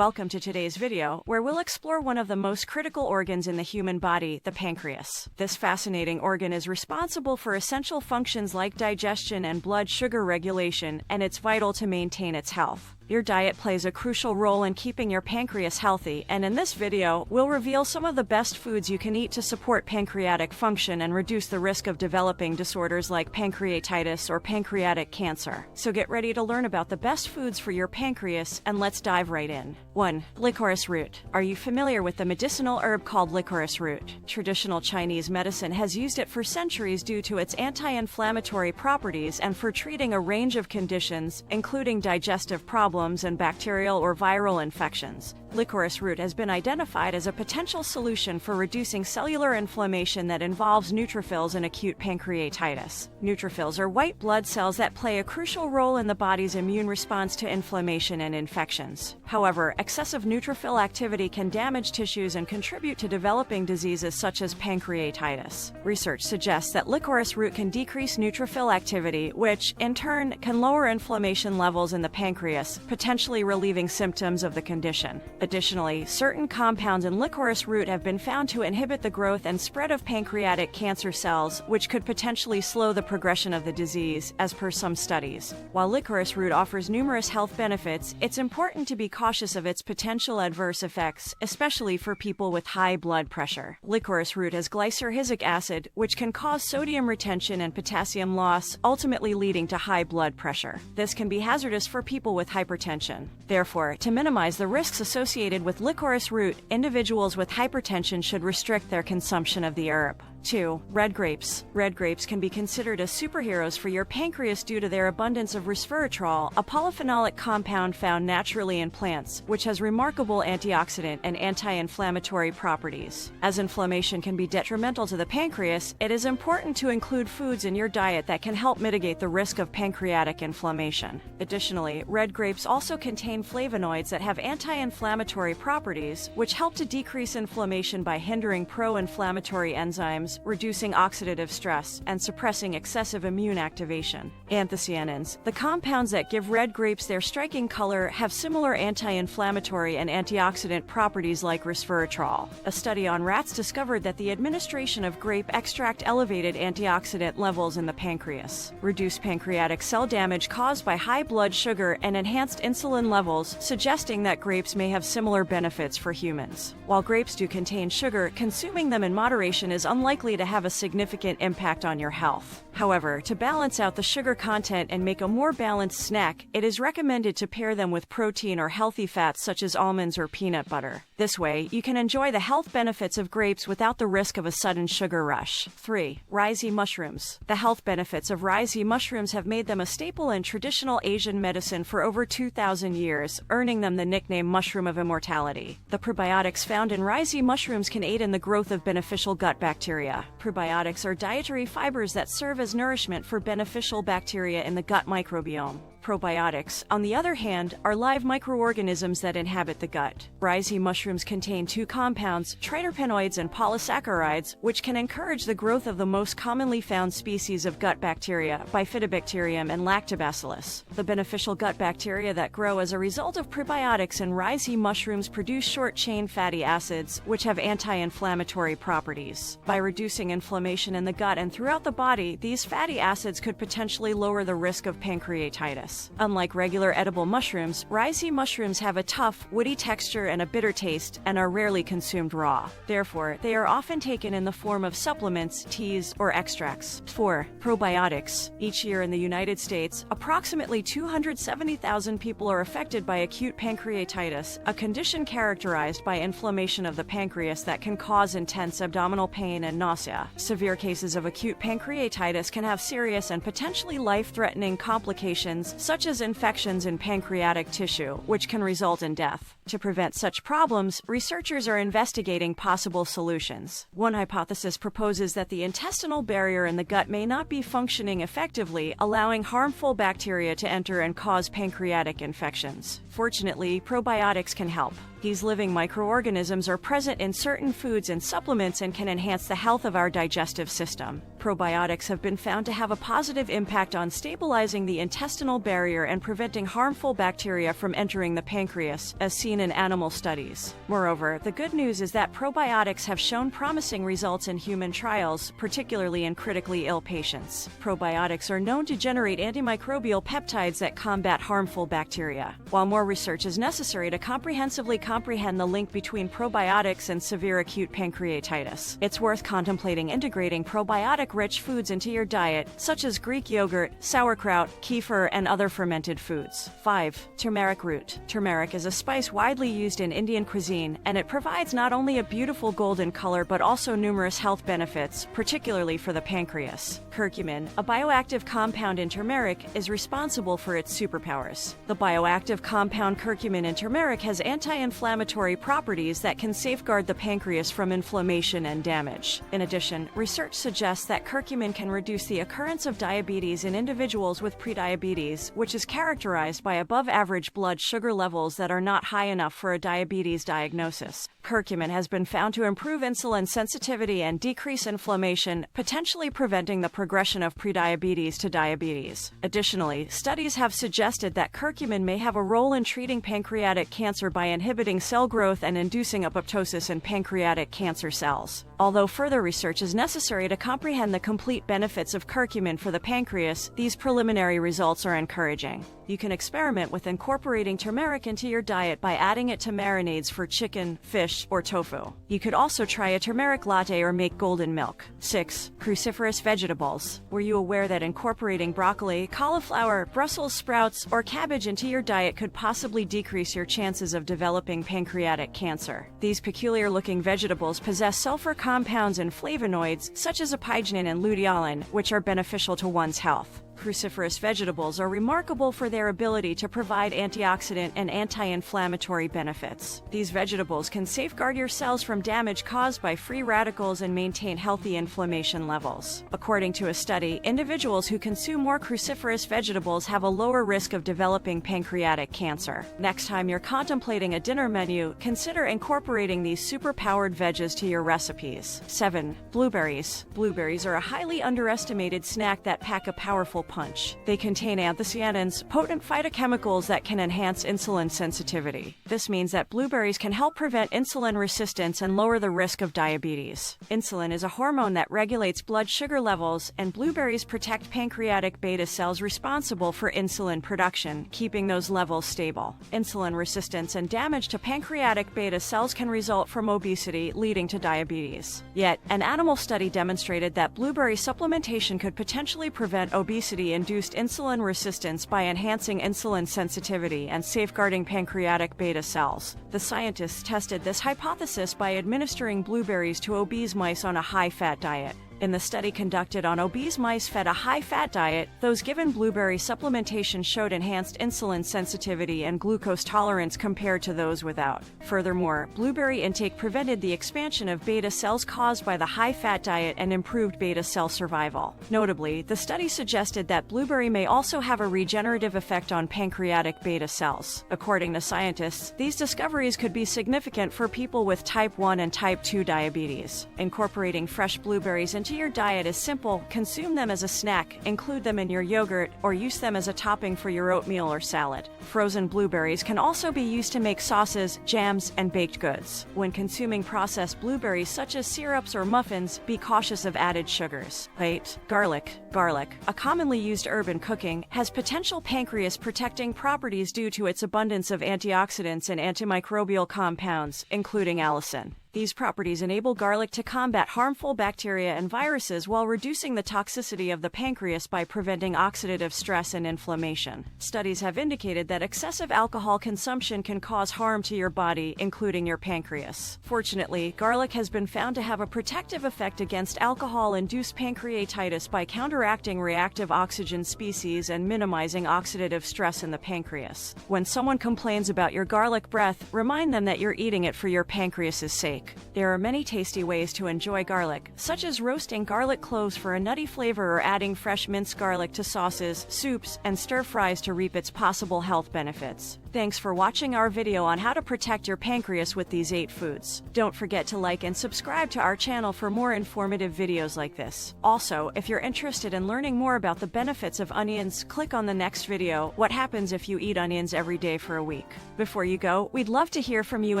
Welcome to today's video, where we'll explore one of the most critical organs in the human body, the pancreas. This fascinating organ is responsible for essential functions like digestion and blood sugar regulation, and it's vital to maintain its health. Your diet plays a crucial role in keeping your pancreas healthy, and in this video, we'll reveal some of the best foods you can eat to support pancreatic function and reduce the risk of developing disorders like pancreatitis or pancreatic cancer. So get ready to learn about the best foods for your pancreas, and let's dive right in. 1. Licorice root. Are you familiar with the medicinal herb called licorice root? Traditional Chinese medicine has used it for centuries due to its anti-inflammatory properties and for treating a range of conditions, including digestive problems and bacterial or viral infections. Licorice root has been identified as a potential solution for reducing cellular inflammation that involves neutrophils in acute pancreatitis. Neutrophils are white blood cells that play a crucial role in the body's immune response to inflammation and infections. However, excessive neutrophil activity can damage tissues and contribute to developing diseases such as pancreatitis. Research suggests that licorice root can decrease neutrophil activity, which, in turn, can lower inflammation levels in the pancreas, potentially relieving symptoms of the condition. Additionally, certain compounds in licorice root have been found to inhibit the growth and spread of pancreatic cancer cells, which could potentially slow the progression of the disease, as per some studies. While licorice root offers numerous health benefits, it's important to be cautious of its potential adverse effects, especially for people with high blood pressure. Licorice root has glycyrrhizic acid, which can cause sodium retention and potassium loss, ultimately leading to high blood pressure. This can be hazardous for people with hypertension. Therefore, to minimize the risks associated with licorice root, individuals with hypertension should restrict their consumption of the herb. 2. Red grapes. Red grapes can be considered as superheroes for your pancreas due to their abundance of resveratrol, a polyphenolic compound found naturally in plants, which has remarkable antioxidant and anti-inflammatory properties. As inflammation can be detrimental to the pancreas, it is important to include foods in your diet that can help mitigate the risk of pancreatic inflammation. Additionally, red grapes also contain flavonoids that have anti-inflammatory properties, which help to decrease inflammation by hindering pro-inflammatory enzymes, reducing oxidative stress, and suppressing excessive immune activation. Anthocyanins. The compounds that give red grapes their striking color have similar anti-inflammatory and antioxidant properties like resveratrol. A study on rats discovered that the administration of grape extract elevated antioxidant levels in the pancreas, reduced pancreatic cell damage caused by high blood sugar, and enhanced insulin levels, suggesting that grapes may have similar benefits for humans. While grapes do contain sugar, consuming them in moderation is unlikely to have a significant impact on your health. However, to balance out the sugar content and make a more balanced snack, it is recommended to pair them with protein or healthy fats such as almonds or peanut butter. This way, you can enjoy the health benefits of grapes without the risk of a sudden sugar rush. 3. Risey mushrooms. The health benefits of risey mushrooms have made them a staple in traditional Asian medicine for over 2,000 years, earning them the nickname mushroom of immortality. The probiotics found in risey mushrooms can aid in the growth of beneficial gut bacteria. Probiotics are dietary fibers that serve as nourishment for beneficial bacteria in the gut microbiome. Probiotics, on the other hand, are live microorganisms that inhabit the gut. Risey mushrooms contain two compounds, triterpenoids and polysaccharides, which can encourage the growth of the most commonly found species of gut bacteria, Bifidobacterium and Lactobacillus. The beneficial gut bacteria that grow as a result of probiotics in risey mushrooms produce short-chain fatty acids, which have anti-inflammatory properties. By reducing inflammation in the gut and throughout the body, these fatty acids could potentially lower the risk of pancreatitis. Unlike regular edible mushrooms, risey mushrooms have a tough, woody texture and a bitter taste and are rarely consumed raw. Therefore, they are often taken in the form of supplements, teas, or extracts. 4. Probiotics. Each year in the United States, approximately 270,000 people are affected by acute pancreatitis, a condition characterized by inflammation of the pancreas that can cause intense abdominal pain and nausea. Severe cases of acute pancreatitis can have serious and potentially life-threatening complications, such as infections in pancreatic tissue, which can result in death. To prevent such problems, researchers are investigating possible solutions. One hypothesis proposes that the intestinal barrier in the gut may not be functioning effectively, allowing harmful bacteria to enter and cause pancreatic infections. Fortunately, probiotics can help. These living microorganisms are present in certain foods and supplements and can enhance the health of our digestive system. Probiotics have been found to have a positive impact on stabilizing the intestinal barrier and preventing harmful bacteria from entering the pancreas, as seen in animal studies. Moreover, the good news is that probiotics have shown promising results in human trials, particularly in critically ill patients. Probiotics are known to generate antimicrobial peptides that combat harmful bacteria. While more research is necessary to comprehensively comprehend the link between probiotics and severe acute pancreatitis, it's worth contemplating integrating probiotic-rich foods into your diet, such as Greek yogurt, sauerkraut, kefir, and other fermented foods. 5. Turmeric root. Turmeric is a spice widely used in Indian cuisine, and it provides not only a beautiful golden color but also numerous health benefits, particularly for the pancreas. Curcumin, a bioactive compound in turmeric, is responsible for its superpowers. The bioactive compound curcumin in turmeric has anti-inflammatory properties that can safeguard the pancreas from inflammation and damage. In addition, research suggests that curcumin can reduce the occurrence of diabetes in individuals with prediabetes, which is characterized by above-average blood sugar levels that are not high enough for a diabetes diagnosis. Curcumin has been found to improve insulin sensitivity and decrease inflammation, potentially preventing the progression of prediabetes to diabetes. Additionally, studies have suggested that curcumin may have a role in treating pancreatic cancer by inhibiting cell growth and inducing apoptosis in pancreatic cancer cells. Although further research is necessary to comprehend the complete benefits of curcumin for the pancreas, these preliminary results are encouraging. You can experiment with incorporating turmeric into your diet by adding it to marinades for chicken, fish, or tofu. You could also try a turmeric latte or make golden milk. 6. Cruciferous vegetables. Were you aware that incorporating broccoli, cauliflower, Brussels sprouts, or cabbage into your diet could possibly decrease your chances of developing pancreatic cancer? These peculiar-looking vegetables possess sulfur compounds and flavonoids, such as apigenin and luteolin, which are beneficial to one's health. Cruciferous vegetables are remarkable for their ability to provide antioxidant and anti-inflammatory benefits. These vegetables can safeguard your cells from damage caused by free radicals and maintain healthy inflammation levels. According to a study, individuals who consume more cruciferous vegetables have a lower risk of developing pancreatic cancer. Next time you're contemplating a dinner menu, consider incorporating these super-powered veggies to your recipes. 7. Blueberries. Blueberries are a highly underestimated snack that pack a powerful punch. They contain anthocyanins, potent phytochemicals that can enhance insulin sensitivity. This means that blueberries can help prevent insulin resistance and lower the risk of diabetes. Insulin is a hormone that regulates blood sugar levels, and blueberries protect pancreatic beta cells responsible for insulin production, keeping those levels stable. Insulin resistance and damage to pancreatic beta cells can result from obesity, leading to diabetes. Yet, an animal study demonstrated that blueberry supplementation could potentially prevent obesity-induced insulin resistance by enhancing insulin sensitivity and safeguarding pancreatic beta cells. The scientists tested this hypothesis by administering blueberries to obese mice on a high-fat diet. In the study conducted on obese mice fed a high-fat diet, those given blueberry supplementation showed enhanced insulin sensitivity and glucose tolerance compared to those without. Furthermore, blueberry intake prevented the expansion of beta cells caused by the high-fat diet and improved beta cell survival. Notably, the study suggested that blueberry may also have a regenerative effect on pancreatic beta cells. According to scientists, these discoveries could be significant for people with type 1 and type 2 diabetes. Incorporating fresh blueberries into your diet is simple. Consume them as a snack, include them in your yogurt, or use them as a topping for your oatmeal or salad. Frozen blueberries can also be used to make sauces, jams, and baked goods. When consuming processed blueberries such as syrups or muffins, be cautious of added sugars. 8. Garlic. Garlic, a commonly used herb in cooking, has potential pancreas protecting properties due to its abundance of antioxidants and antimicrobial compounds, including allicin. These properties enable garlic to combat harmful bacteria and viruses while reducing the toxicity of the pancreas by preventing oxidative stress and inflammation. Studies have indicated that excessive alcohol consumption can cause harm to your body, including your pancreas. Fortunately, garlic has been found to have a protective effect against alcohol-induced pancreatitis by counteracting reactive oxygen species and minimizing oxidative stress in the pancreas. When someone complains about your garlic breath, remind them that you're eating it for your pancreas's sake. like. There are many tasty ways to enjoy garlic, such as roasting garlic cloves for a nutty flavor or adding fresh minced garlic to sauces, soups, and stir-fries to reap its possible health benefits. Thanks for watching our video on how to protect your pancreas with these 8 foods. Don't forget to like and subscribe to our channel for more informative videos like this. Also, if you're interested in learning more about the benefits of onions, click on the next video, What Happens If You Eat Onions Every Day for a Week. Before you go, we'd love to hear from you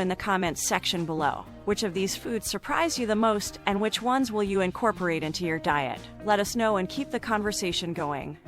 in the comments section below. Which of these foods surprised you the most, and which ones will you incorporate into your diet? Let us know and keep the conversation going.